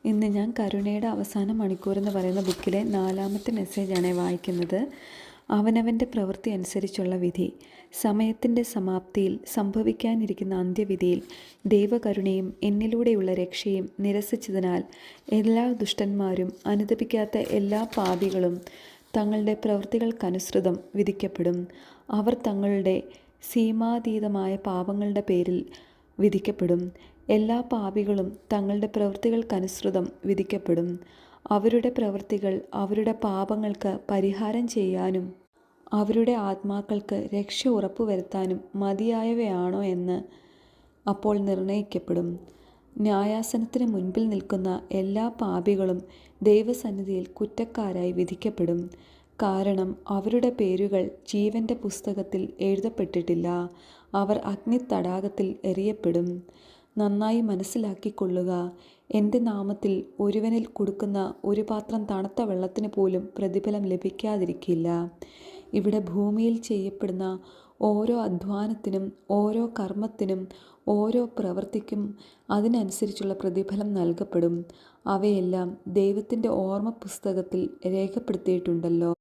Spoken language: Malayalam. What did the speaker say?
ഇന്ന് ഞാൻ കരുണയുടെ അവസാന മണിക്കൂർ എന്ന് പറയുന്ന ബുക്കിലെ 4-ാമത്തെ മെസ്സേജാണ് വായിക്കുന്നത്. അവനവൻ്റെ പ്രവൃത്തി അനുസരിച്ചുള്ള വിധി. സമയത്തിൻ്റെ സമാപ്തിയിൽ സംഭവിക്കാനിരിക്കുന്ന അന്ത്യവിധിയിൽ ദൈവകരുണയും എന്നിലൂടെയുള്ള രക്ഷയും നിരസിച്ചതിനാൽ എല്ലാ ദുഷ്ടന്മാരും അനുതപിക്കാത്ത എല്ലാ പാപികളും തങ്ങളുടെ പ്രവൃത്തികൾക്കനുസൃതം വിധിക്കപ്പെടും. അവർ തങ്ങളുടെ സീമാതീതമായ പാപങ്ങളുടെ പേരിൽ വിധിക്കപ്പെടും. എല്ലാ പാപികളും തങ്ങളുടെ പ്രവൃത്തികൾക്കനുസൃതം വിധിക്കപ്പെടും. അവരുടെ പ്രവൃത്തികൾ അവരുടെ പാപങ്ങൾക്ക് പരിഹാരം ചെയ്യാനും അവരുടെ ആത്മാക്കൾക്ക് രക്ഷ ഉറപ്പുവരുത്താനും മതിയായവയാണോ എന്ന് അപ്പോൾ നിർണയിക്കപ്പെടും. ന്യായാസനത്തിന് മുൻപിൽ നിൽക്കുന്ന എല്ലാ പാപികളും ദൈവസന്നിധിയിൽ കുറ്റക്കാരായി വിധിക്കപ്പെടും. കാരണം അവരുടെ പേരുകൾ ജീവൻ്റെ പുസ്തകത്തിൽ എഴുതപ്പെട്ടിട്ടില്ല. അവർ അഗ്നിത്തടാകത്തിൽ എറിയപ്പെടും. നന്നായി മനസ്സിലാക്കിക്കൊള്ളുക, എൻ്റെ നാമത്തിൽ ഒരുവനിൽ കൊടുക്കുന്ന ഒരു പാത്രം തണുത്ത വെള്ളത്തിന് പോലും പ്രതിഫലം ലഭിക്കാതിരിക്കില്ല. ഇവിടെ ഭൂമിയിൽ ചെയ്യപ്പെടുന്ന ഓരോ അധ്വാനത്തിനും ഓരോ കർമ്മത്തിനും ഓരോ പ്രവൃത്തിക്കും അതിനനുസരിച്ചുള്ള പ്രതിഫലം നൽകപ്പെടും. അവയെല്ലാം ദൈവത്തിൻ്റെ ഓർമ്മ പുസ്തകത്തിൽ രേഖപ്പെടുത്തിയിട്ടുണ്ടല്ലോ.